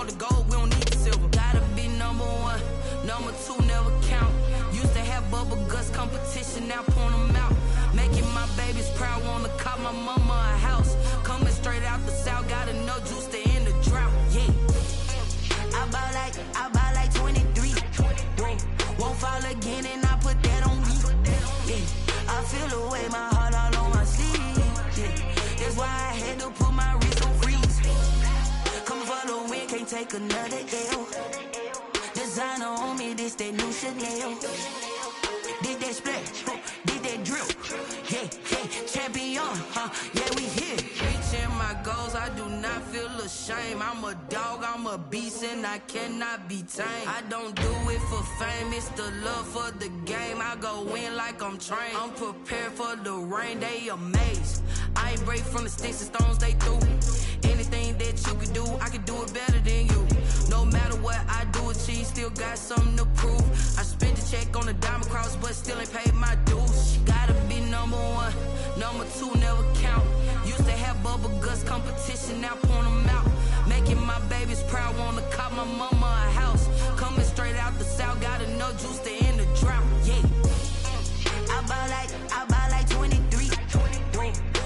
want the gold, we don't need the silver. Gotta be number one, number two never count. Used to have bubble guts competition, now point them out. Making my babies proud, wanna cop my mama a house. Coming straight out the south, got enough juice to end the drought. Yeah, I buy like 23. Whoa, won't fall again, and I put that on me. Yeah, I feel the way, my heart all on my sleeve. Yeah, that's why I had to put my wrist on freeze. Coming for the win, can't take another L. Designer on me, this that new Chanel. Did that splash, did that drill. Yeah, champion, yeah, we here. Reaching my goals, I do not feel ashamed. I'm a dog, I'm a beast, and I cannot be tamed. I don't do it for fame, it's the love for the game. I go in like I'm trained. I'm prepared for the rain, they amazed. I ain't break from the sticks and stones they threw. Anything that you could do, I could do it better than you. No matter what I do, achieve, still got something to prove. I spent the check on the diamond cross, but still ain't paid my dues. Gotta be number one, number two never count. Used to have bubble guts competition, now point them out. Making my babies proud, wanna cop my mama a house. Coming straight out the south, got enough juice to end the drought. Yeah, I buy like 23.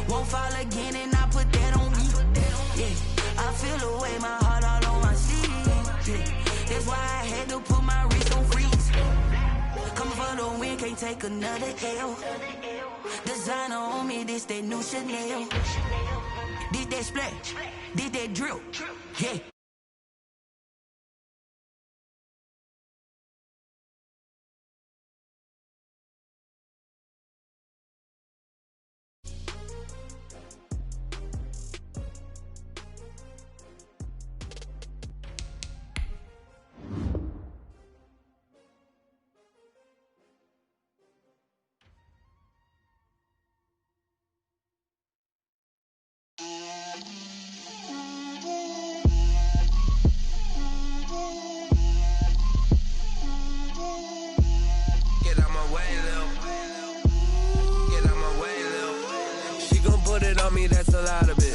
Won't fall again, and I put that on me. Yeah, I feel the way, my heart all on my sleeve. Yeah, that's why I had to put my wrist on freeze. Coming for the win, can't take another L. Designer on me, this that new Chanel. Did that splash, did that drill. Yeah. That's a lot of it.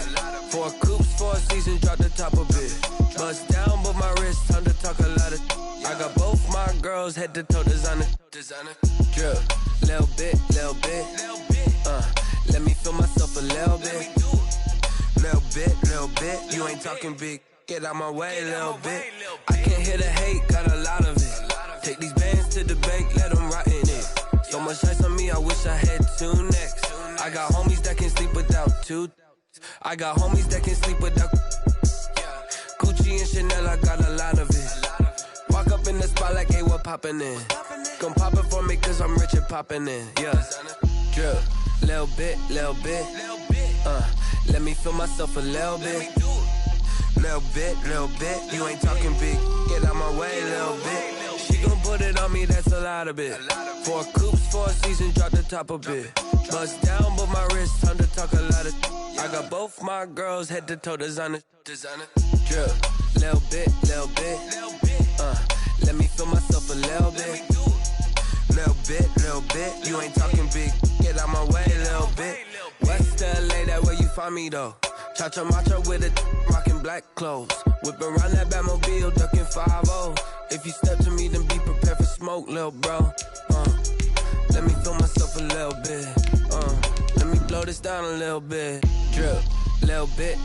4 coops, 4 seasons, drop the top of it. Bust down, but my wrist, time to talk a lot of. I got both my girls head to toe designer. Drip, little bit. Let me feel myself a little bit. Little bit. You ain't talking big. Get out my way, little bit. I can't hear the hate, got a lot of it. Take these bands to the bank, let them rot in it. So much ice on me, I wish I had 2 necks. I got homies that can sleep without 2. I got homies that can sleep without Gucci and Chanel, I got a lot of it. Walk up in the spot like, hey, what poppin' in? Come pop it for me, cause I'm rich and poppin' in. Yeah, drip, little bit. Let me feel myself a little bit. Little bit. You ain't talking big. Get out my way, little bit. She gon' put it on me, that's a lot of it. 4 coops, 4 seasons, drop the top a bit. Bust down, but my wrist, time to talk a lot of. I got both my girls head to toe designer. Drip, little bit. Let me feel myself a little bit. Little bit. You ain't talking big. Get out my way, little bit. West LA, that where you find me though. Cha-cha macha with a rockin' black clothes. Whip around that Batmobile, ducking 5-0. If you step to me, then be prepared for smoke, little bro. Let me feel myself a little bit. Let me blow this down a little bit. Drip, little bit.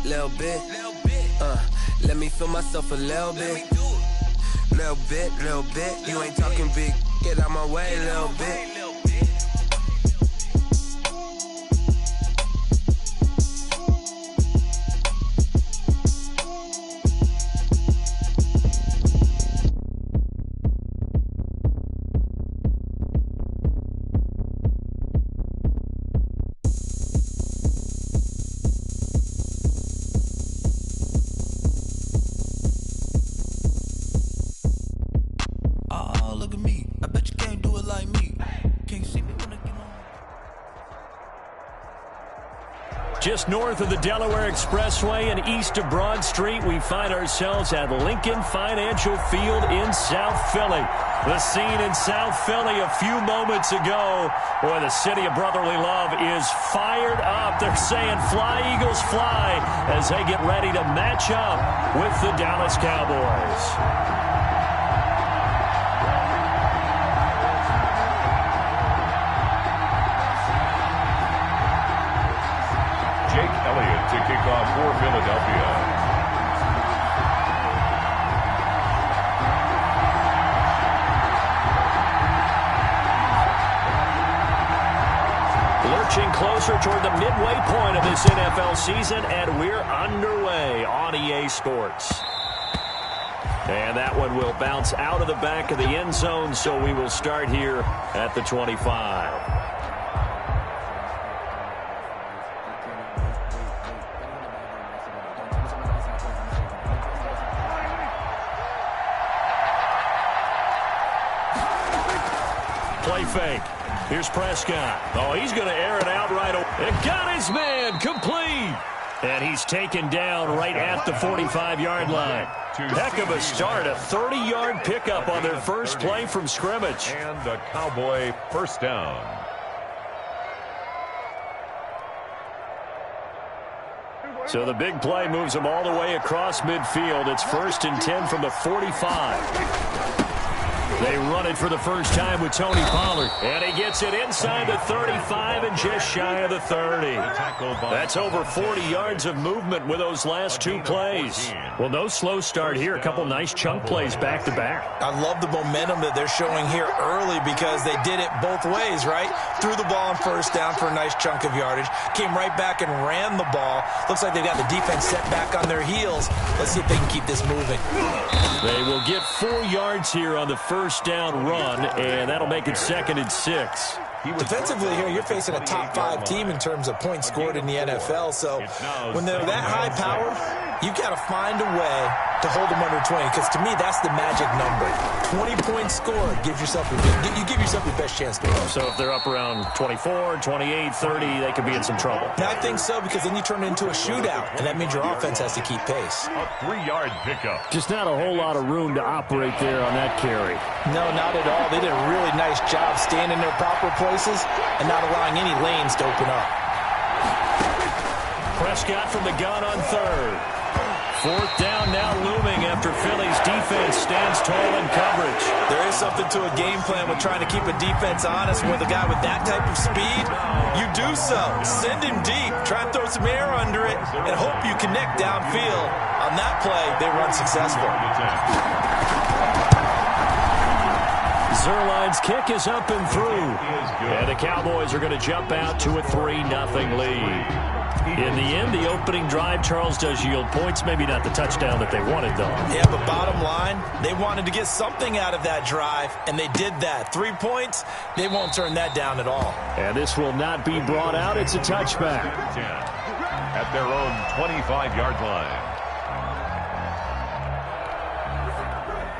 Let me feel myself a little bit. Little bit. You ain't talking big. Get out my way, little bit. Just north of the Delaware Expressway and east of Broad Street, we find ourselves at Lincoln Financial Field in South Philly. The scene in South Philly a few moments ago. Boy, the city of brotherly love is fired up. They're saying fly, Eagles, fly, as they get ready to match up with the Dallas Cowboys. Jake Elliott to kick off for Philadelphia. Lurching closer toward the midway point of this NFL season, and we're underway on EA Sports. And that one will bounce out of the back of the end zone, so we will start here at the 25. Play fake. Here's Prescott. Oh, he's going to air it out right away. And got his man complete. And he's taken down right at the 45-yard line. Heck of a start. A 30-yard pickup on their first play from scrimmage. And the Cowboy first down. So the big play moves them all the way across midfield. It's 1st and 10 from the 45. They run it for the first time with Tony Pollard. And he gets it inside the 35 and just shy of the 30. That's over 40 yards of movement with those last two plays. Well, no slow start here. A couple nice chunk plays back-to-back. I love the momentum that they're showing here early because they did it both ways, right? Threw the ball on first down for a nice chunk of yardage. Came right back and ran the ball. Looks like they've got the defense set back on their heels. Let's see if they can keep this moving. They will get 4 yards here on the first down run, and that'll make it 2nd and 6. Defensively here, you're facing a top 5 team in terms of points scored in the NFL. So when they're that high powered, you got to find a way to hold them under 20. Because to me, that's the magic number. 20 points scored gives yourself you give yourself your best chance to win. So if they're up around 24, 28, 30, they could be in some trouble. I think so, because then you turn it into a shootout, and that means your offense has to keep pace. A 3-yard pickup. Just not a whole lot of room to operate there on that carry. No, not at all. They did a really nice job staying in their proper places and not allowing any lanes to open up. Prescott from the gun on 3rd. 4th down now looming after Philly's defense stands tall in coverage. There is something to a game plan with trying to keep a defense honest. With a guy with that type of speed, you do so. Send him deep. Try and throw some air under it and hope you connect downfield. On that play, they run successful. Zerline's kick is up and through. And the Cowboys are going to jump out to a 3-0 lead. In the end, the opening drive, Charles, does yield points. Maybe not the touchdown that they wanted, though. Yeah, but bottom line, they wanted to get something out of that drive, and they did that. 3 points, they won't turn that down at all. And this will not be brought out. It's a touchback. At their own 25-yard line.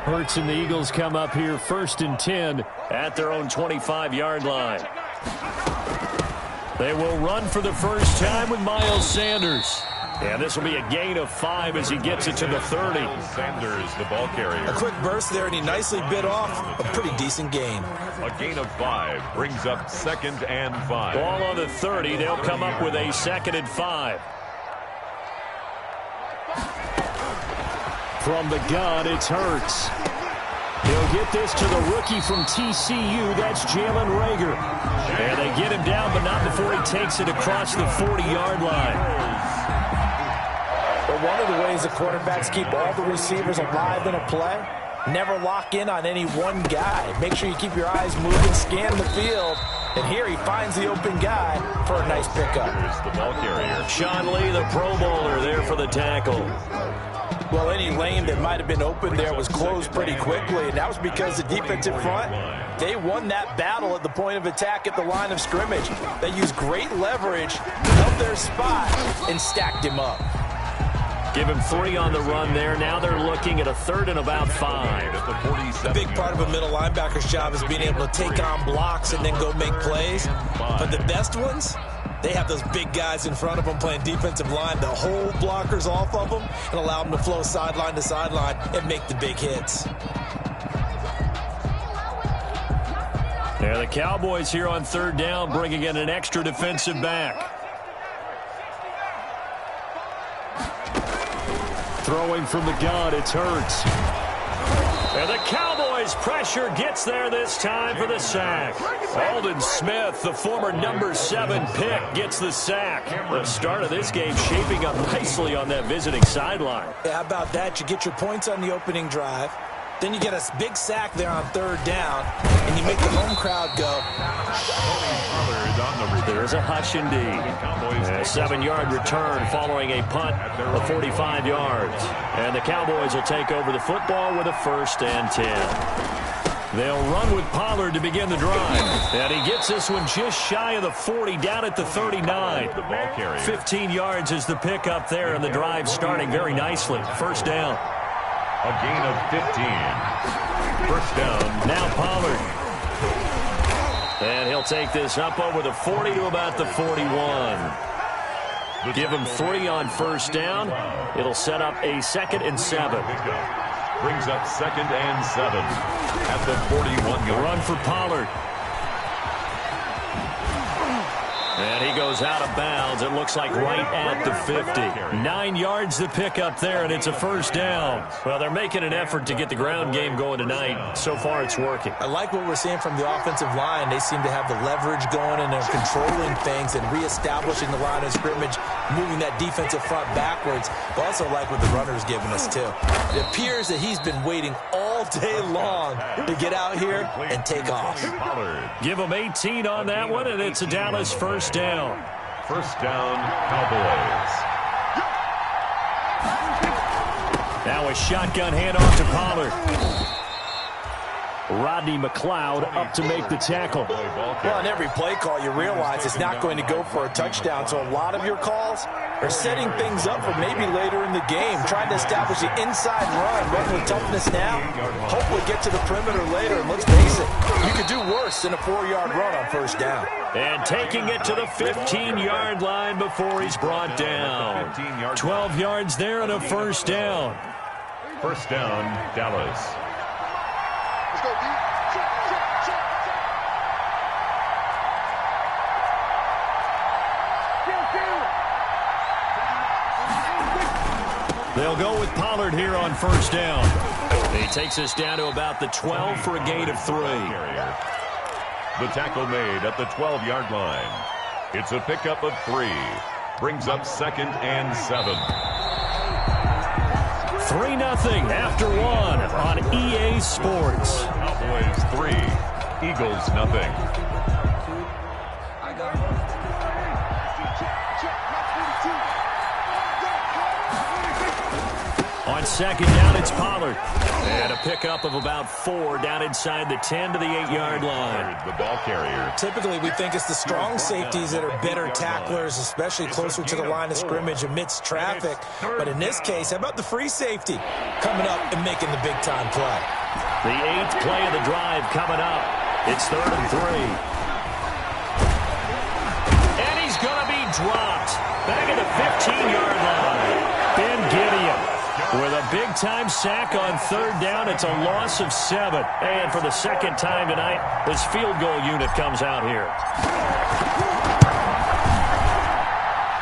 Hurts and the Eagles come up here 1st and 10 at their own 25-yard line. They will run for the first time with Miles Sanders. And this will be a gain of 5 as he gets it to the 30. Sanders, the ball carrier. A quick burst there, and he nicely bit off a pretty decent gain. A gain of 5 brings up 2nd and 5. Ball on the 30. They'll come up with a 2nd and 5. From the gun, it's Hurts. He'll get this to the rookie from TCU. That's Jalen Reagor. And they get him down, but not before he takes it across the 40-yard line. But one of the ways the quarterbacks keep all the receivers alive in a play, never lock in on any one guy. Make sure you keep your eyes moving, scan the field. And here he finds the open guy for a nice pickup. Here's the ball carrier. Sean Lee, the Pro Bowler, there for the tackle. Well, any lane that might have been open there was closed pretty quickly, and that was because the defensive front, they won that battle at the point of attack at the line of scrimmage. They used great leverage, held their spot, and stacked him up. Give him 3 on the run there. Now they're looking at a 3rd and about 5. A big part of a middle linebacker's job is being able to take on blocks and then go make plays. But the best ones, they have those big guys in front of them playing defensive line to hold blockers off of them and allow them to flow sideline to sideline and make the big hits. Yeah, the Cowboys here on third down, bringing in an extra defensive back. Throwing from the gun, it's Hurts. And the Cowboys pressure gets there this time for the sack. Aldon Smith, the former number 7 pick, gets the sack. The start of this game shaping up nicely on that visiting sideline. Yeah, how about that? You get your points on the opening drive. Then you get a big sack there on third down, and you make the home crowd go. There's a hush indeed. A 7-yard return following a punt of 45 yards. And the Cowboys will take over the football with a 1st and 10. They'll run with Pollard to begin the drive. And he gets this one just shy of the 40, down at the 39. 15 yards is the pickup there, and the drive starting very nicely. 1st down. A gain of 15. 1st down. Now Pollard. And he'll take this up over the 40 to about the 41. Give him 3 on 1st down. It'll set up a 2nd and 7. Brings up 2nd and 7 at the 41-yard. Run for Pollard. And he goes out of bounds. It looks like right at the 50. 9 yards to pick up there, and it's a 1st down. Well, they're making an effort to get the ground game going tonight. So far, it's working. I like what we're seeing from the offensive line. They seem to have the leverage going, and they're controlling things and reestablishing the line of scrimmage, moving that defensive front backwards. I also like what the runner's giving us, too. It appears that he's been waiting all day long to get out here and take off. Give him 18 on that one, and it's a Dallas 1st down. 1st down, Cowboys. Now a shotgun handoff to Pollard. Rodney McLeod up to make the tackle. Well, on every play call, you realize it's not going to go for a touchdown, so a lot of your calls are setting things up for maybe later in the game, trying to establish the inside run with toughness now, hopefully get to the perimeter later, and let's face it, you could do worse than a 4-yard run on 1st down. And taking it to the 15-yard line before he's brought down. 12 yards there and a 1st down. 1st down, Dallas. They'll go with Pollard here on 1st down. He takes us down to about the 12 for a gain of 3. The tackle made at the 12-yard line. It's a pickup of 3. Brings up 2nd and 7. 3-0 after 1 on EA Sports. Cowboys 3, Eagles nothing. On 2nd down, it's Pollard. And a pickup of about 4 down inside the 10 to the 8-yard line. The ball carrier. Typically, we think it's the strong safeties that are better tacklers, especially closer to the line of scrimmage amidst traffic. But in this case, how about the free safety coming up and making the big-time play? The 8th play of the drive coming up. It's 3rd and 3. And he's going to be dropped. Back at the 15-yard line. Ben Gideon with a big-time sack on 3rd down. It's a loss of 7. And for the 2nd time tonight, this field goal unit comes out here.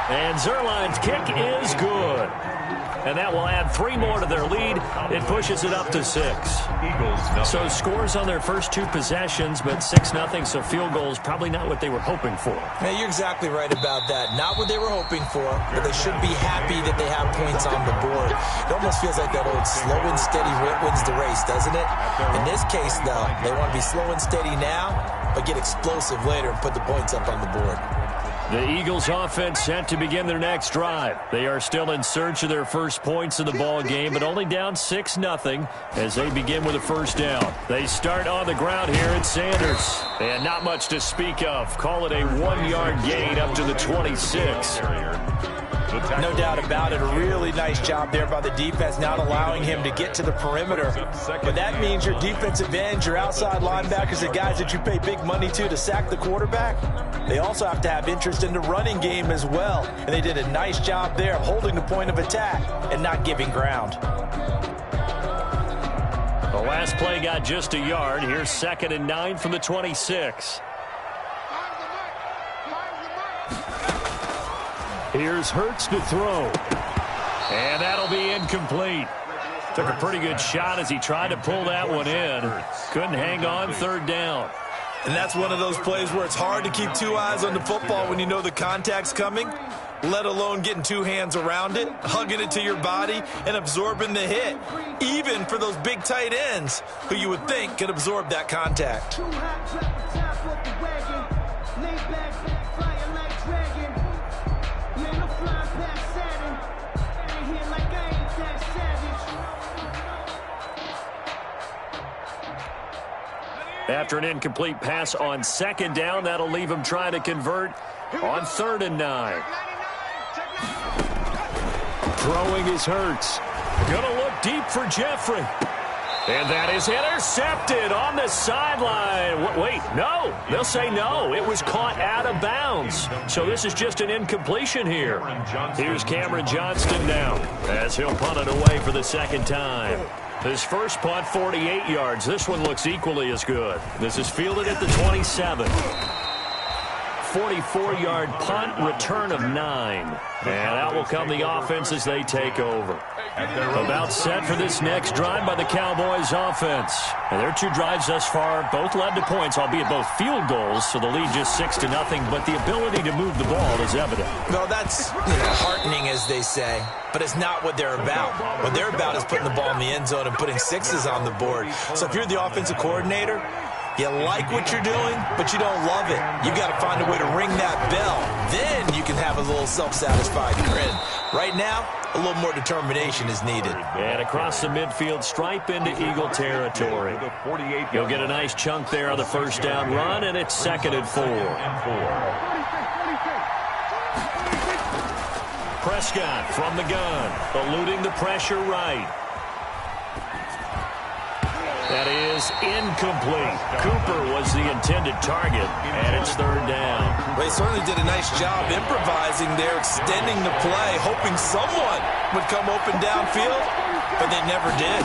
And Zerline's kick is good. And that will add 3 more to their lead. It pushes it up to 6. Eagles nothing. So scores on their first 2 possessions, but 6-0, so field goals probably not what they were hoping for. Yeah, you're exactly right about that. Not what they were hoping for, but they should be happy that they have points on the board. It almost feels like that old slow and steady wins the race, doesn't it? In this case, though, they want to be slow and steady now, but get explosive later and put the points up on the board. The Eagles offense set to begin their next drive. They are still in search of their first points of the ball game, but only down 6-0 as they begin with a 1st down. They start on the ground here at Sanders. And not much to speak of. Call it a 1-yard gain up to the 26. No doubt about it. A really nice job there by the defense, not allowing him to get to the perimeter. But that means your defensive ends, your outside linebackers, the guys that you pay big money to sack the quarterback, they also have to have interest in the running game as well. And they did a nice job there of holding the point of attack and not giving ground. The last play got just a yard. Here's 2nd and 9 from the 26. Here's Hurts to throw. And that'll be incomplete. Took a pretty good shot as he tried to pull that one in. Couldn't hang on 3rd down. And that's one of those plays where it's hard to keep 2 eyes on the football when you know the contact's coming, let alone getting 2 hands around it, hugging it to your body, and absorbing the hit, even for those big tight ends who you would think could absorb that contact. After an incomplete pass on 2nd down, that'll leave him trying to convert on 3rd and 9. Throwing is Hurts. Gonna look deep for Jeffrey. And that is intercepted on the sideline. Wait, no. They'll say no. It was caught out of bounds. So this is just an incompletion here. Here's Cameron Johnston now as he'll punt it away for the 2nd time. His first punt, 48 yards. This one looks equally as good. This is fielded at the 27. 44-yard punt, return of 9. And out will come the offense as they take over. About set for this next drive by the Cowboys offense. And their 2 drives thus far both led to points, albeit both field goals, so the lead just 6-0. But the ability to move the ball is evident. Well, that's heartening, as they say, but it's not what they're about. What they're about is putting the ball in the end zone and putting 6s on the board. So if you're the offensive coordinator, you like what you're doing, but you don't love it. You got to find a way to ring that bell. Then you can have a little self-satisfied grin. Right now, a little more determination is needed. And across the midfield stripe into Eagle territory. You'll get a nice chunk there on the 1st down run, and it's 2nd and 4. Prescott from the gun, eluding the pressure right. That is incomplete. Cooper was the intended target, and it's 3rd down. They certainly did a nice job improvising there, extending the play, hoping someone would come open downfield, but they never did.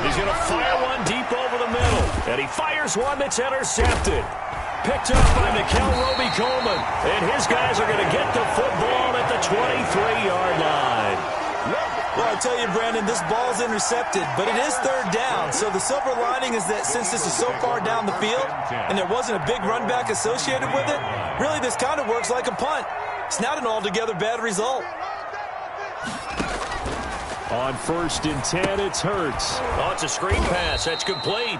He's going to fire one deep over the middle, and he fires one that's intercepted. Picked up by Nickel Roby-Coleman, and his guys are going to get the football at the 23-yard line. Well, I tell you, Brandon, this ball's intercepted, but it is 3rd down. So the silver lining is that since this is so far down the field and there wasn't a big run back associated with it, really this kind of works like a punt. It's not an altogether bad result. On 1st and 10, it's Hurts. Oh, it's a screen pass. That's complete.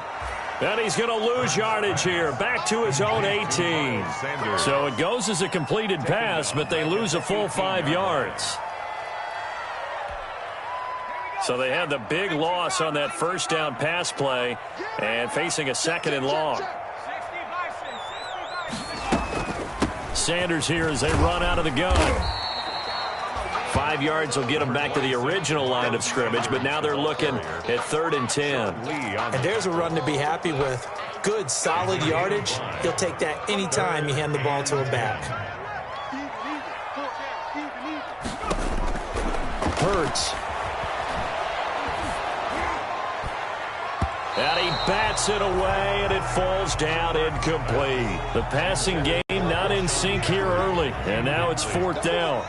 And he's going to lose yardage here, back to his own 18. So it goes as a completed pass, but they lose a full 5 yards. So they had the big loss on that 1st down pass play and facing a 2nd and long. Sanders here as they run out of the gun. 5 yards will get them back to the original line of scrimmage, but now they're looking at 3rd and 10. And there's a run to be happy with. Good, solid yardage. He'll take that any time you hand the ball to a back. Hurts. And he bats it away, and it falls down incomplete. The passing game not in sync here early, and now it's 4th down.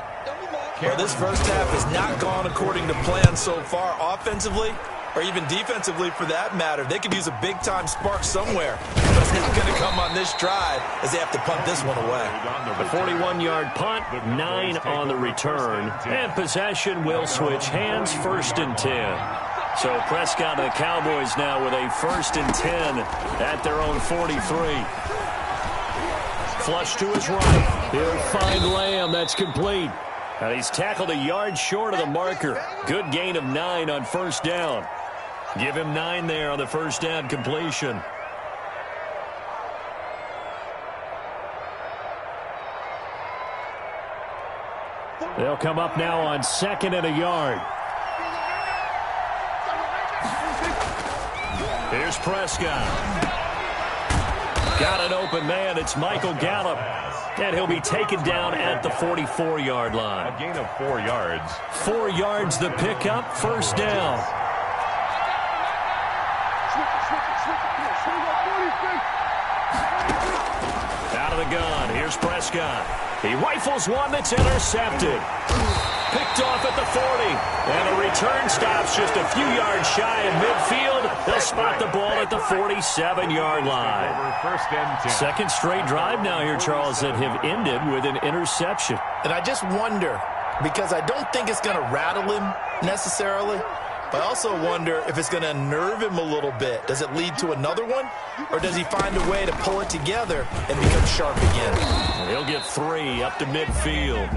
Well, this first half has not gone according to plan so far offensively, or even defensively for that matter. They could use a big-time spark somewhere, but it's not going to come on this drive as they have to punt this one away. The 41-yard punt, 9 on the return, and possession will switch hands, 1st and 10. So Prescott and the Cowboys now with a 1st and 10 at their own 43. Flush to his right. He'll find Lamb. That's complete. And he's tackled a yard short of the marker. Good gain of 9 on 1st down. Give him 9 there on the 1st down completion. They'll come up now on 2nd and a yard. Here's Prescott. Got an open man. It's Michael Gallup. And he'll be taken down at the 44-yard line. A gain of 4 yards. 4 yards the pickup, 1st down. Out of the gun, here's Prescott. He rifles one that's intercepted. Picked off at the 40. And the return stops just a few yards shy of midfield. They'll spot the ball at the 47-yard line. Second straight drive now here, Charles, that have ended with an interception. And I just wonder, because I don't think it's going to rattle him necessarily, but I also wonder if it's going to unnerve him a little bit. Does it lead to another one? Or does he find a way to pull it together and become sharp again? He'll get 3 up to midfield.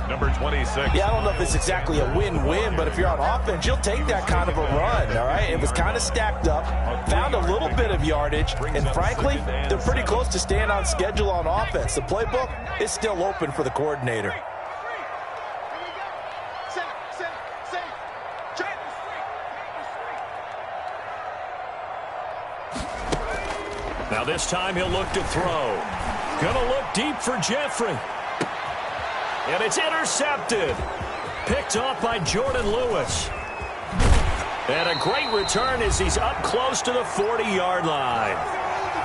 Number 26. Yeah, I don't know if it's exactly a win-win, but if you're on offense, you'll take that kind of a run, all right? It was kind of stacked up, found a little bit of yardage, and frankly, they're pretty close to staying on schedule on offense. The playbook is still open for the coordinator. Now this time he'll look to throw. Gonna look deep for Jeffrey. And it's intercepted. Picked off by Jordan Lewis. And a great return as he's up close to the 40-yard line.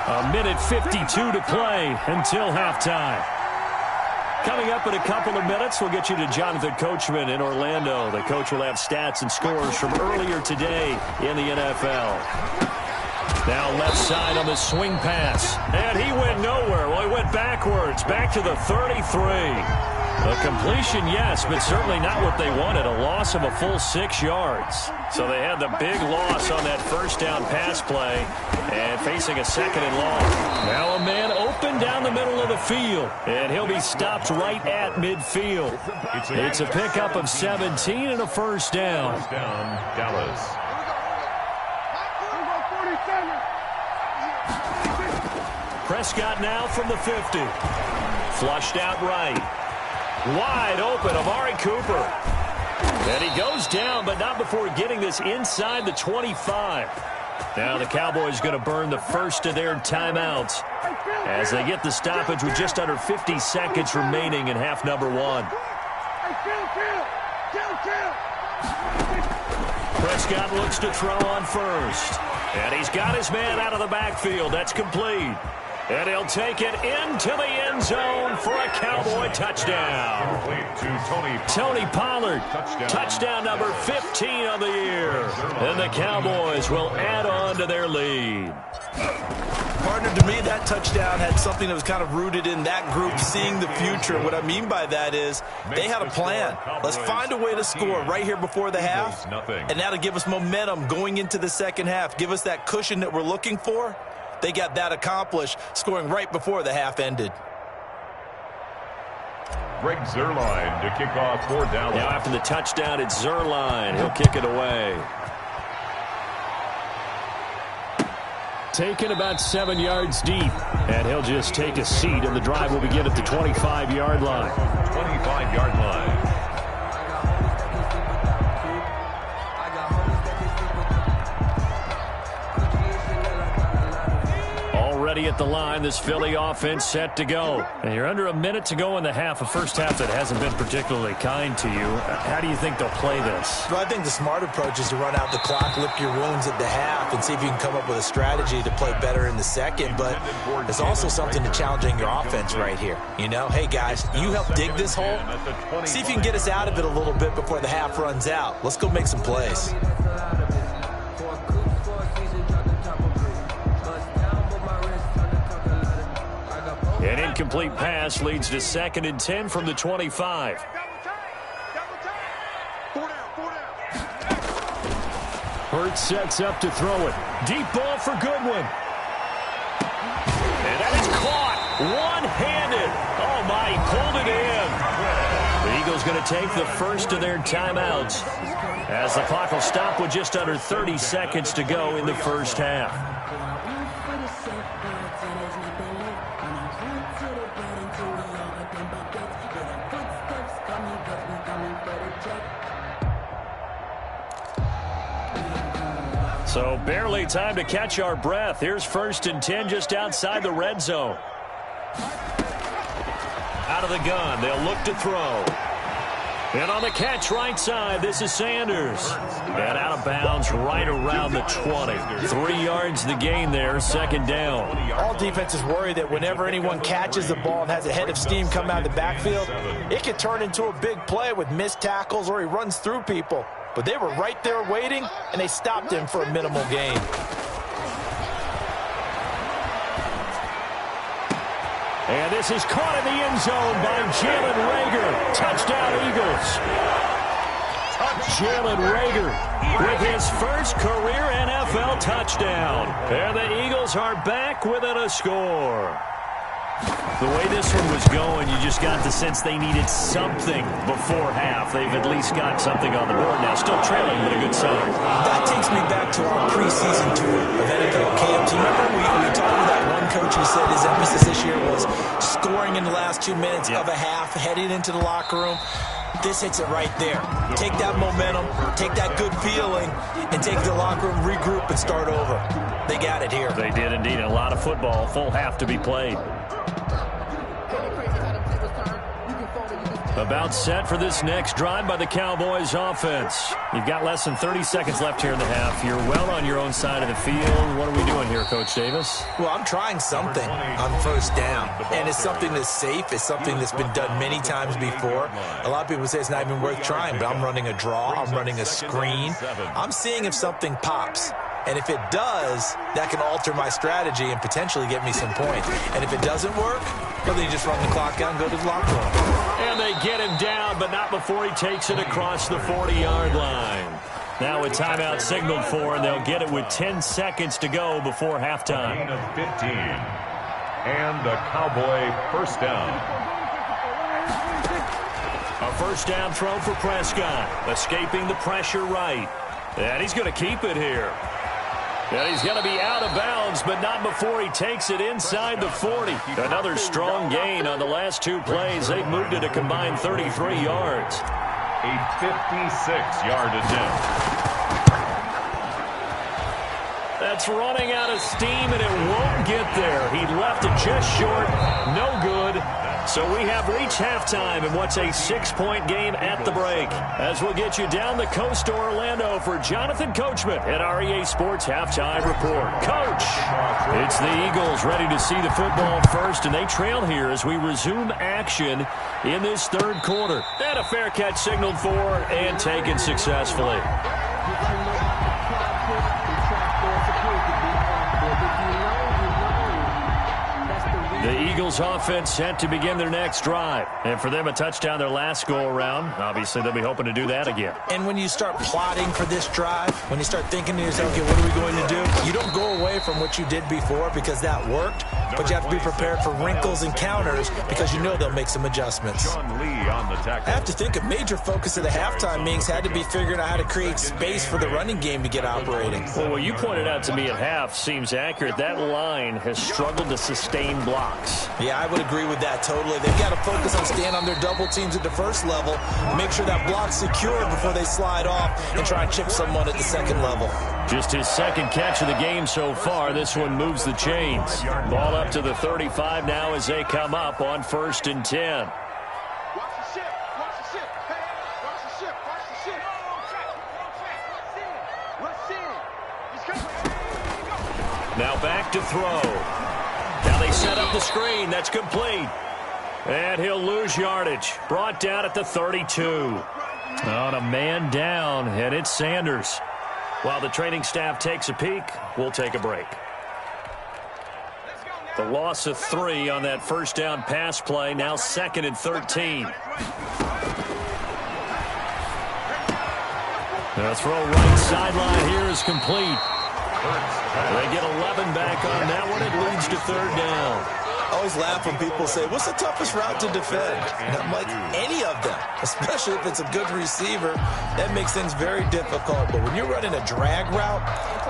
A minute 52 to play until halftime. Coming up in a couple of minutes, we'll get you to Jonathan Coachman in Orlando. The coach will have stats and scores from earlier today in the NFL. Now left side on the swing pass. And he went nowhere. Well, he went backwards. Back to the 33. A completion, yes, but certainly not what they wanted. A loss of a full 6 yards. So they had the big loss on that first down pass play and facing a second and long. Now a man open down the middle of the field, and he'll be stopped right at midfield. It's a pickup of 17 and a first down. First down, Dallas. Prescott now from the 50. Flushed out right. Wide open, Amari Cooper. And he goes down, but not before getting this inside the 25. Now the Cowboys going to burn the first of their timeouts as they get the stoppage with just under 50 seconds remaining in half number 1. Prescott looks to throw on first. And he's got his man out of the backfield. That's complete. And he'll take it into the end zone for a Cowboy touchdown. Tony Pollard, touchdown number 15 of the year. And the Cowboys will add on to their lead. Partner, to me, that touchdown had something that was kind of rooted in that group seeing the future. What I mean by that is they had a plan. Let's find a way to score right here before the half, and that'll give us momentum going into the second half. Give us that cushion that we're looking for. They got that accomplished, scoring right before the half ended. Greg Zuerlein to kick off for Dallas. Now after the touchdown, it's Zuerlein. He'll kick it away. Taken about 7 yards deep. And he'll just take a seat, and the drive will begin at the 25-yard line. 25-yard line. Already at the line, this Philly offense set to go. And you're under a minute to go in the half, a first half that hasn't been particularly kind to you. How do you think they'll play this? Well, I think the smart approach is to run out the clock, lick your wounds at the half, and see if you can come up with a strategy to play better in the second. But there's also something to challenging your offense right here. You know, hey, guys, you help dig this hole. See if you can get us out of it a little bit before the half runs out. Let's go make some plays. An incomplete pass leads to 2nd and 10 from the 25. Hurts sets up to throw it. Deep ball for Goodwin. And that is caught one-handed. Oh, my, he pulled it in. The Eagles going to take the first of their timeouts as the clock will stop with just under 30 seconds to go in the first half. So barely time to catch our breath. Here's 1st and 10 just outside the red zone. Out of the gun, they'll look to throw. And on the catch right side, this is Sanders. And out of bounds right around the 20. 3 yards the gain there, second down. All defenses worry that whenever anyone catches the ball and has a head of steam come out of the backfield, it could turn into a big play with missed tackles or he runs through people. But they were right there waiting, and they stopped him for a minimal gain. And this is caught in the end zone by Jalen Reagor. Touchdown, Eagles. Jalen Reagor with his first career NFL touchdown. And the Eagles are back within a score. The way this one was going, you just got the sense they needed something before half. They've at least got something on the board now. Still trailing, but a good sign. That takes me back to our preseason tour of NFL camps. You remember we talked with that one coach who said his emphasis this year was scoring in the last 2 minutes of a half, heading into the locker room. This hits it right there. Take that momentum, take that good feeling, and take the locker room, regroup, and start over. They got it here. They did indeed. A lot of football, full half to be played. About set for this next drive by the Cowboys offense. You've got less than 30 seconds left here in the half. You're well on your own side of the field. What are we doing here, Coach Davis? Well, I'm trying something on first down. And it's something that's safe. It's something that's been done many times before. A lot of people say it's not even worth trying, but I'm running a draw. I'm running a screen. I'm seeing if something pops. And if it does, that can alter my strategy and potentially get me some points. And if it doesn't work, well, then you just run the clock out and go to the locker room. And they get him down, but not before he takes it across the 40-yard line. Now a timeout signaled for, and they'll get it with 10 seconds to go before halftime. Gain of 15. And a Cowboy first down. A first down throw for Prescott. Escaping the pressure right. And he's going to keep it here. And he's going to be out of bounds, but not before he takes it inside the 40. Another strong gain on the last 2 plays. They've moved it a combined 33 yards. A 56-yard attempt. That's running out of steam, and it won't get there. He left it just short. No good. So we have reached halftime in what's a 6-point game at the break. As we'll get you down the coast to Orlando for Jonathan Coachman at REA Sports Halftime Report. Coach, it's the Eagles ready to see the football first, and they trail here as we resume action in this third quarter. And a fair catch signaled for and taken successfully. The Eagles offense set to begin their next drive. And for them, a touchdown their last go-around. Obviously, they'll be hoping to do that again. And when you start plotting for this drive, when you start thinking to yourself, okay, what are we going to do? You don't go away from what you did before because that worked, but you have to be prepared for wrinkles and counters because you know they'll make some adjustments. I have to think a major focus of the halftime meetings had to be figuring out how to create space for the running game to get operating. Well, what you pointed out to me at half seems accurate. That line has struggled to sustain blocks. Yeah, I would agree with that totally. They've got to focus on staying on their double teams at the first level, make sure that block's secure before they slide off and try and chip someone at the second level. Just his second catch of the game so far. This one moves the chains. Ball up to the 35 now as they come up on 1st and 10. Now back to throw. Now they set up the screen. That's complete. And he'll lose yardage. Brought down at the 32. On a man down, and it's Sanders. While the training staff takes a peek, we'll take a break. The loss of 3 on that first down pass play. Now 2nd and 13. The throw right sideline here is complete. They get 11 back on that one. It leads to 3rd down. I always laugh when people say, what's the toughest route to defend? And I'm like, any of them, especially if it's a good receiver. That makes things very difficult. But when you're running a drag route,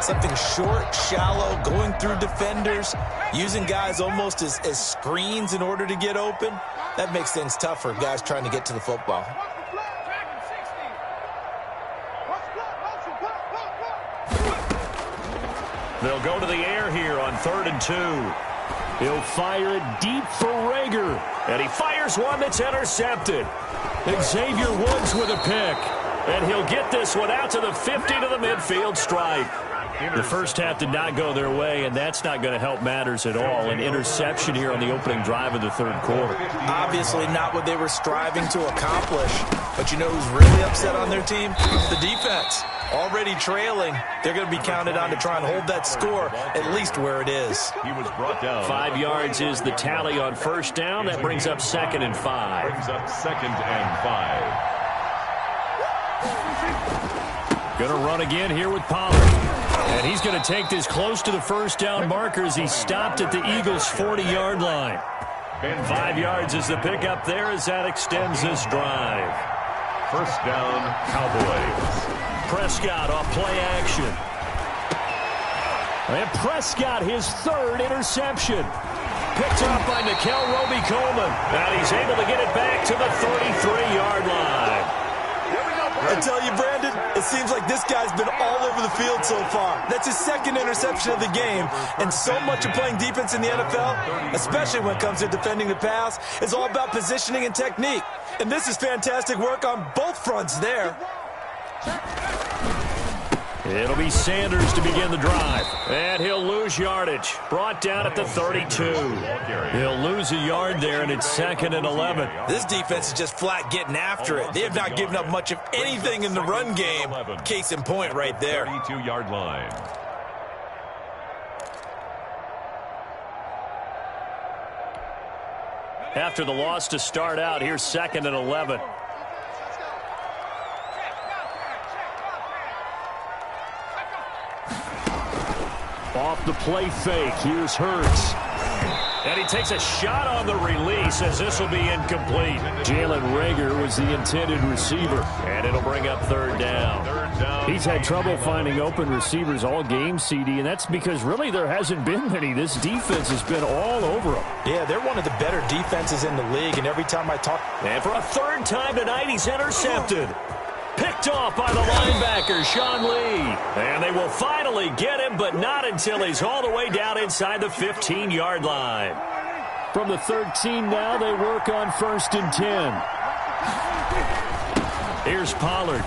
something short, shallow, going through defenders, using guys almost as screens in order to get open, that makes things tough for guys trying to get to the football. They'll go to the air here on 3rd and 2. He'll fire it deep for Reagor. And he fires one that's intercepted. Xavier Woods with a pick. And he'll get this one out to the 50 to the midfield stripe. The first half did not go their way, and that's not going to help matters at all. An interception here on the opening drive of the third quarter. Obviously not what they were striving to accomplish. But you know who's really upset on their team? The defense. Already trailing. They're going to be counted on to try and hold that score at least where it is. He was brought down. 5 yards is the tally on first down. That brings up 2nd and 5. Brings up 2nd and 5. Going to run again here with Pollard. And he's going to take this close to the first down marker as he stopped at the Eagles' 40-yard line. 5 yards is the pickup there as that extends this drive. First down, Cowboys. Prescott off play action. And Prescott, his 3rd interception. Picked up by Nikel Roby-Coleman. And he's able to get it back to the 33-yard line. I tell you, Brandon, it seems like this guy's been all over the field so far. That's his 2nd interception of the game. And so much of playing defense in the NFL, especially when it comes to defending the pass, is all about positioning and technique. And this is fantastic work on both fronts there. It'll be Sanders to begin the drive. And he'll lose yardage. Brought down at the 32. He'll lose a yard there, and it's 2nd and 11. This defense is just flat getting after it. They have not given up much of anything in the run game. Case in point right there. 32-yard line. After the loss to start out, here's 2nd and 11. Off the play fake, here's Hurts. And he takes a shot on the release as this will be incomplete. Jalen Reagor was the intended receiver, and it'll bring up 3rd down. He's had trouble finding open receivers all game, CD, and that's because really there hasn't been many. This defense has been all over them. Yeah, they're one of the better defenses in the league, and every time I talk... And for a 3rd time tonight, he's intercepted. Picked off by the linebacker, Sean Lee. And they will finally get him, but not until he's all the way down inside the 15-yard line. From the 13 now, they work on 1st and 10. Here's Pollard.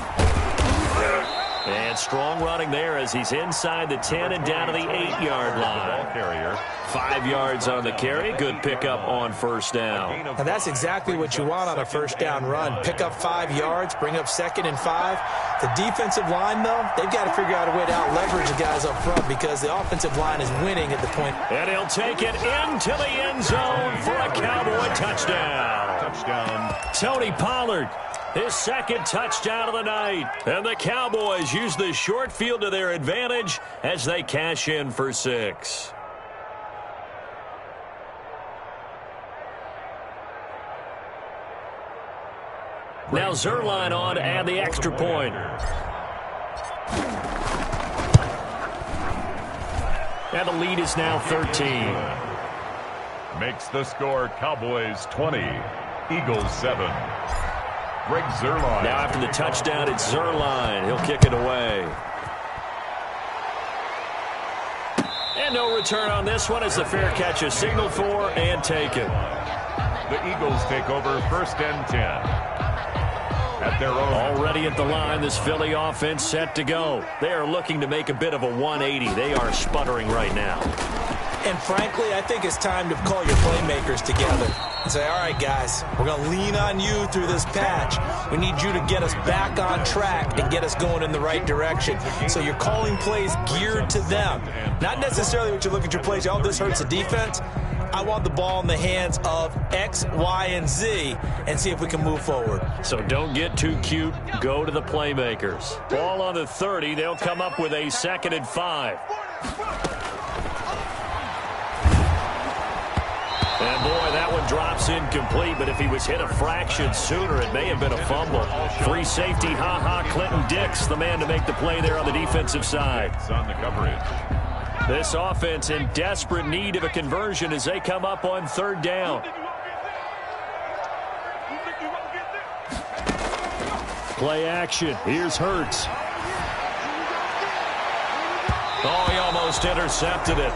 And strong running there as he's inside the 10 and down to the 8-yard line. 5 yards on the carry. Good pickup on 1st down. And that's exactly what you want on a 1st down run. Pick up 5 yards, bring up 2nd and 5. The defensive line, though, they've got to figure out a way to out-leverage the guys up front because the offensive line is winning at the point. And he'll take it into the end zone for a Cowboy touchdown. Tony Pollard. His 2nd touchdown of the night. And the Cowboys use the short field to their advantage as they cash in for 6. Now Zerline on to add the extra point. And the lead is now 13. Makes the score Cowboys 20, Eagles 7. Greg Zerline. Now after the touchdown, it's Zerline. He'll kick it away. And no return on this one as the fair catch is signaled for and taken. The Eagles take over 1st and 10. At their own. Already at the line, this Philly offense set to go. They are looking to make a bit of a 180. They are sputtering right now. And frankly, I think it's time to call your playmakers together and say, all right, guys, we're going to lean on you through this patch. We need you to get us back on track and get us going in the right direction. So you're calling plays geared to them. Not necessarily what you look at your plays, oh, this hurts the defense. I want the ball in the hands of X, Y, and Z and see if we can move forward. So don't get too cute. Go to the playmakers. Ball on the 30. They'll come up with a 2nd and 5. And boy, that one drops incomplete, but if he was hit a fraction sooner, it may have been a fumble. Free safety, Clinton Dix, the man to make the play there on the defensive side. It's on the coverage. This offense in desperate need of a conversion as they come up on 3rd down. Play action. Here's Hurts. Oh, he almost intercepted it.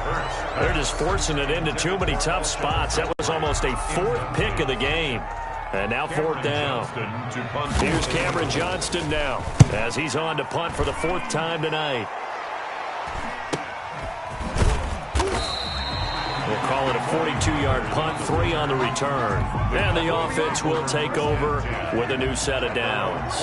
They're just forcing it into too many tough spots. That was almost a 4th pick of the game. And now fourth down. Here's Cameron Johnston now as he's on to punt for the fourth time tonight. We'll call it a 42-yard punt, 3 on the return. And the offense will take over with a new set of downs.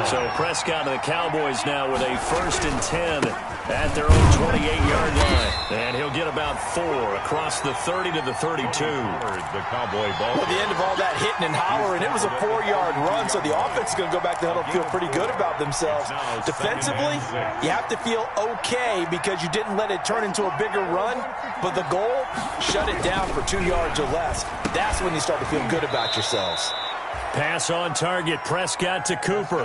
So Prescott and the Cowboys now with a 1st and 10 at their own 28-yard line. And he'll get about 4 across the 30 to the 32. The Cowboy ball. Well, at the end of all that hitting and hollering, it was a 4-yard run, so the offense is going to go back to the huddle and feel pretty good about themselves. Defensively, you have to feel okay because you didn't let it turn into a bigger run, but the goal, shut it down for 2 yards or less. That's when you start to feel good about yourselves. Pass on target, Prescott to Cooper.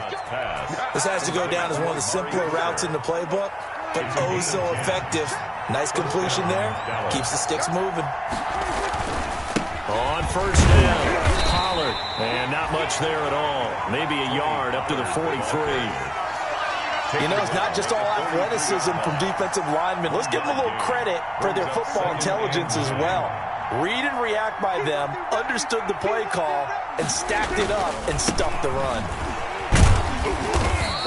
This has to go down as one of the simpler routes in the playbook, but oh so effective. Nice completion there. Keeps the sticks moving. On first down, Pollard. And not much there at all. Maybe a yard up to the 43. You know, it's not just all athleticism from defensive linemen. Let's give them a little credit for their football intelligence as well. Read and react by them, understood the play call, and stacked it up and stuffed the run.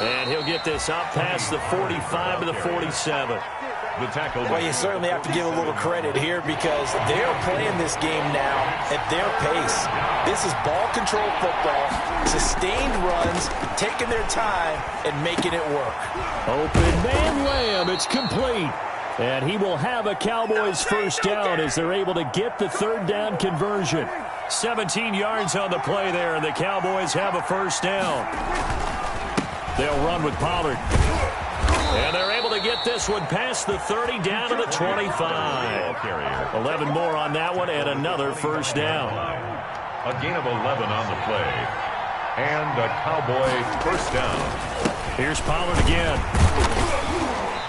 And he'll get this up past the 45 to the 47. The tackle. Well, you certainly have to give a little credit here because they're playing this game now at their pace. This is ball control football, sustained runs, taking their time, and making it work. Open man Lamb, it's complete. And he will have a Cowboys first down as they're able to get the third down conversion. 17 yards on the play there, and the Cowboys have a first down. They'll run with Pollard. And they're able to get this one past the 30 down to the 25. 11 more on that one and another first down. A gain of 11 on the play. And a Cowboy first down. Here's Pollard again.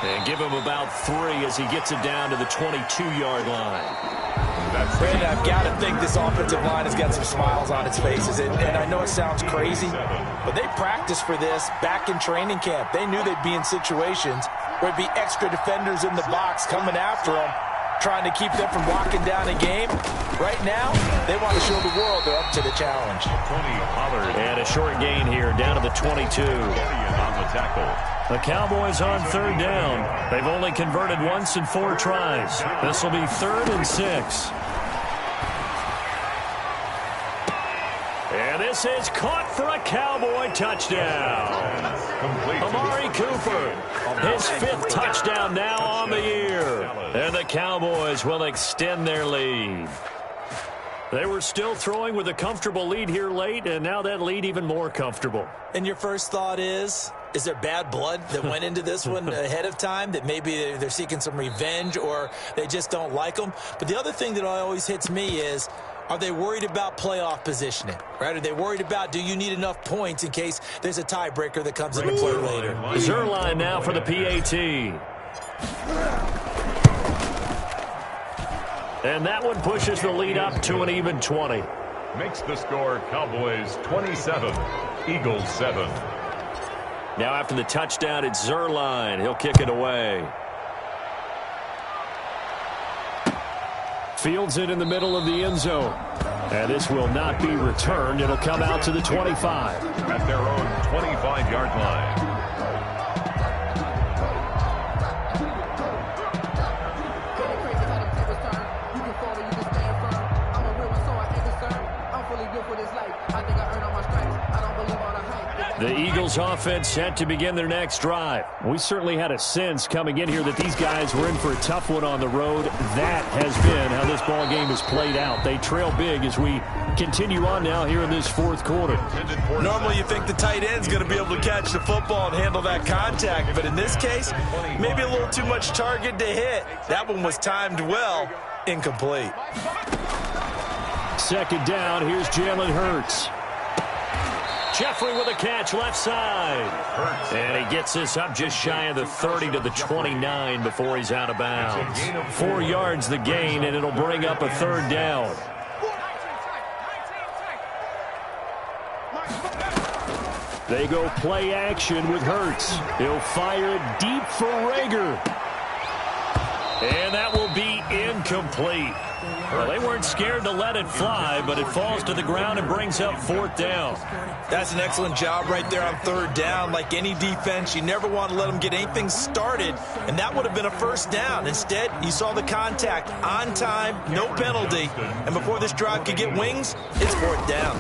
And give him about 3 as he gets it down to the 22-yard line. Brandon, I've got to think this offensive line has got some smiles on its faces. And I know it sounds crazy, but they practiced for this back in training camp. They knew they'd be in situations where there'd be extra defenders in the box coming after them, trying to keep them from locking down a game. Right now, they want to show the world they're up to the challenge. And a short gain here, down to the 22. On the tackle. The Cowboys on third down. They've only converted once in 4 tries. This will be 3rd and 6. And this is caught for a Cowboy touchdown. Amari Cooper, his 5th touchdown now on the year. And the Cowboys will extend their lead. They were still throwing with a comfortable lead here late, and now that lead even more comfortable. And your first thought is there bad blood that went into this one ahead of time, that maybe they're seeking some revenge or they just don't like them? But the other thing that always hits me is, are they worried about playoff positioning? Right? Are they worried about, do you need enough points in case there's a tiebreaker that comes into play later? Zerline now for the PAT. And that one pushes the lead up to an even 20. Makes the score Cowboys 27, Eagles 7. Now after the touchdown, it's Zerline. He'll kick it away. Fields it in the middle of the end zone. And this will not be returned. It'll come out to the 25. At their own 25-yard line. The Eagles offense set to begin their next drive. We certainly had a sense coming in here that these guys were in for a tough one on the road. That has been how this ball game has played out. They trail big as we continue on now here in this 4th quarter. Normally you think the tight end's going to be able to catch the football and handle that contact, but in this case, maybe a little too much target to hit. That one was timed well, incomplete. 2nd down, here's Jalen Hurts. Jeffrey with a catch left side. And he gets this up just shy of the 30 to the 29 before he's out of bounds. 4 yards the gain, and it'll bring up a 3rd down. They go play action with Hurts. He'll fire it deep for Rager. And that will be incomplete. Well, they weren't scared to let it fly, but it falls to the ground and brings up 4th down. That's an excellent job right there on 3rd down. Like any defense, you never want to let them get anything started, and that would have been a 1st down. Instead, you saw the contact on time, no penalty, and before this drive could get wings, it's 4th down.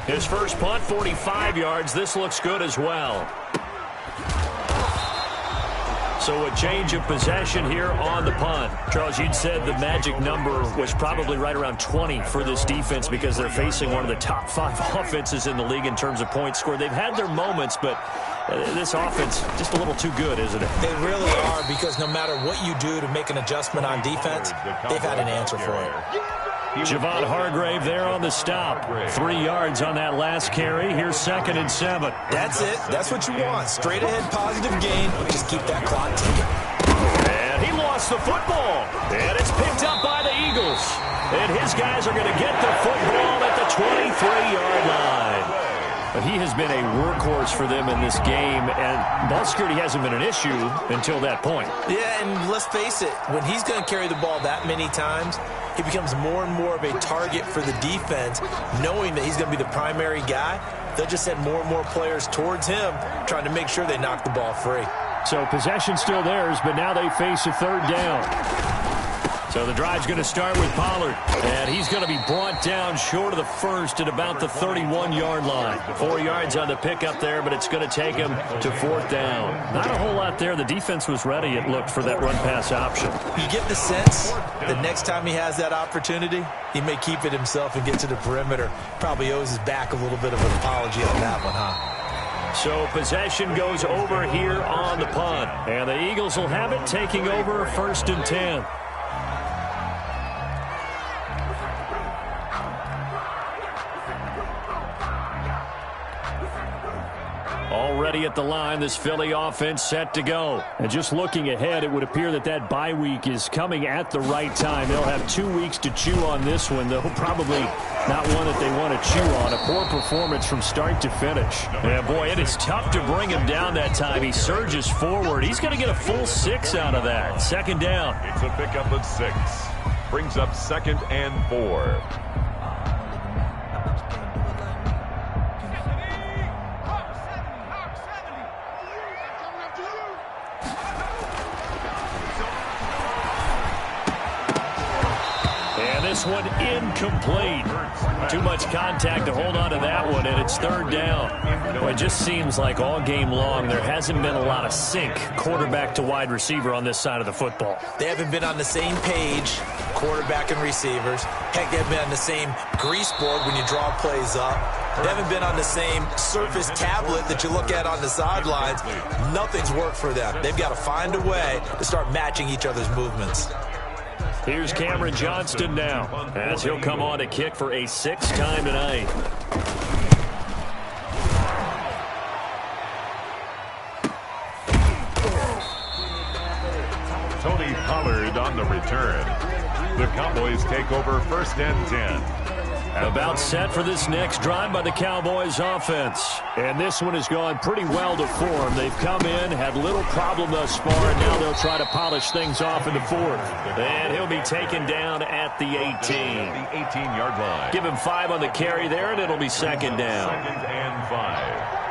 His first punt, 45 yards. This looks good as well. So a change of possession here on the punt. Charles, you'd said the magic number was probably right around 20 for this defense because they're facing one of the top 5 offenses in the league in terms of points scored. They've had their moments, but this offense just a little too good, isn't it? They really are, because no matter what you do to make an adjustment on defense, they've had an answer for it. Javon Hargrave there on the stop. 3 yards on that last carry. Here's 2nd and 7. That's it. That's what you want. Straight ahead positive gain. Just keep that clock ticking. And he lost the football. And it's picked up by the Eagles. And his guys are going to get the football at the 23-yard line. But he has been a workhorse for them in this game, and ball security hasn't been an issue until that point. Yeah, and let's face it, when he's going to carry the ball that many times, he becomes more and more of a target for the defense, knowing that he's going to be the primary guy. They'll just send more and more players towards him, trying to make sure they knock the ball free. So possession still theirs, but now they face a 3rd down. So the drive's going to start with Pollard, and he's going to be brought down short of the first at about the 31-yard line. 4 yards on the pickup there, but it's going to take him to 4th down. Not a whole lot there. The defense was ready, it looked, for that run-pass option. You get the sense that next time he has that opportunity, he may keep it himself and get to the perimeter. Probably owes his back a little bit of an apology on that one, huh? So possession goes over here on the punt, and the Eagles will have it, taking over 1st and 10. Already at the line, this Philly offense set to go. And just looking ahead, it would appear that that bye week is coming at the right time. They'll have 2 weeks to chew on this one, though probably not one that they want to chew on. A poor performance from start to finish. Yeah, boy, it is tough to bring him down that time. He surges forward. He's going to get a full 6 out of that. 2nd down. It's a pickup of 6. Brings up 2nd and 4. This one incomplete. Too much contact to hold on to that one, and it's 3rd down. Well, it just seems like all game long there hasn't been a lot of sync quarterback to wide receiver on this side of the football. They haven't been on the same page, quarterback and receivers. Heck, they haven't been on the same grease board when you draw plays up. They haven't been on the same surface tablet that you look at on the sidelines. Nothing's worked for them. They've got to find a way to start matching each other's movements. Here's Cameron Johnston now, as he'll come on to kick for a 6th time tonight. Tony Pollard on the return. The Cowboys take over 1st and 10. About set for this next drive by the Cowboys offense. And this one has gone pretty well to form. They've come in, had little problem thus far, and now they'll try to polish things off in the 4th. And he'll be taken down at the 18. The 18-yard line. Give him 5 on the carry there, and it'll be 2nd down. 2nd and 5.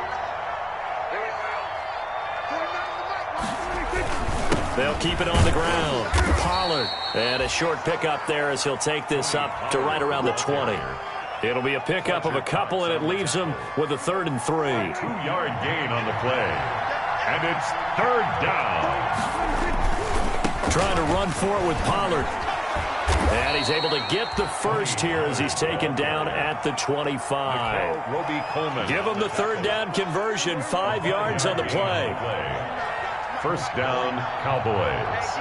They'll keep it on the ground. Pollard. And a short pickup there as he'll take this up to right around the 20. It'll be a pickup of a couple, and it leaves him with a 3rd and 3. 2-yard gain on the play. And it's 3rd down. Trying to run for it with Pollard. And he's able to get the first here as he's taken down at the 25. Give him the 3rd down conversion. 5 yards on the play. 1st down, Cowboys.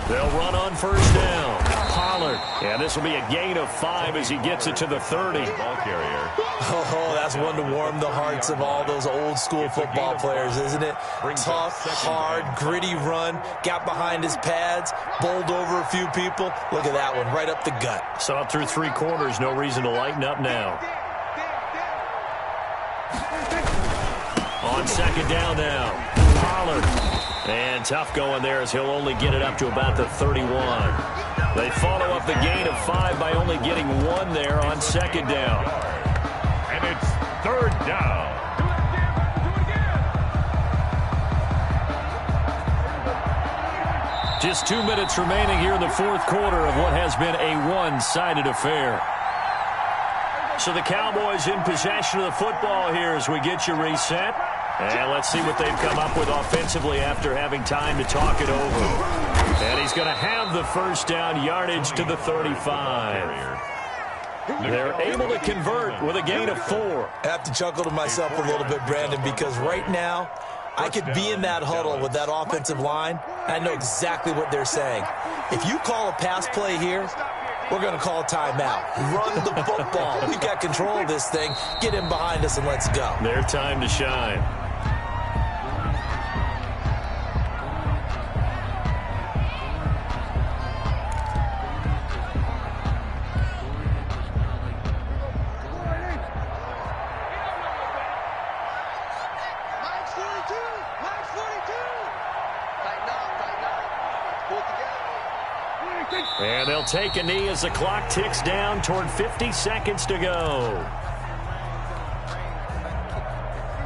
They'll run on 1st down. Pollard. And this will be a gain of 5 as he gets it to the 30. Ball carrier. Oh, that's one to warm the hearts of all those old-school football players, isn't it? Tough, hard, gritty run. Got behind his pads, bowled over a few people. Look at that one, right up the gut. So up through 3 quarters, no reason to lighten up now. On 2nd down now, Pollard. And tough going there as he'll only get it up to about the 31. They follow up the gain of 5 by only getting 1 there on second down. And it's third down. Just 2 minutes remaining here in the fourth quarter of what has been a one-sided affair. So the Cowboys in possession of the football here as we get you reset. And let's see what they've come up with offensively after having time to talk it over. And he's going to have the first down, yardage to the 35. They're able to convert with a gain of 4. I have to chuckle to myself a little bit, Brandon, because right now I could be in that huddle with that offensive line. I know exactly what they're saying. If you call a pass play here, we're going to call a timeout. Run the football. We've got control of this thing. Get in behind us and let's go. Their time to shine. And they'll take a knee as the clock ticks down toward 50 seconds to go.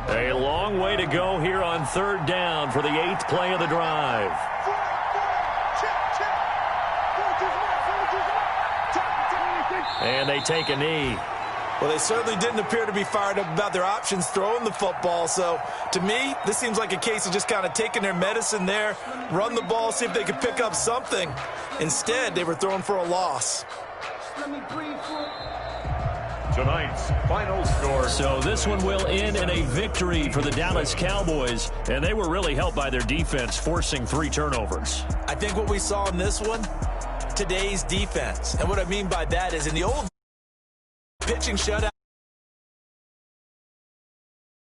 A long way to go here on third down for the 8th play of the drive. And they take a knee. Well, they certainly didn't appear to be fired up about their options throwing the football. So, to me, this seems like a case of just kind of taking their medicine there, run the ball, see if they could pick up something. Instead, they were throwing for a loss. Tonight's final score. So this one will end in a victory for the Dallas Cowboys, and they were really helped by their defense, forcing 3 turnovers. I think what we saw in this one, today's defense. And what I mean by that is in the old pitching shutout,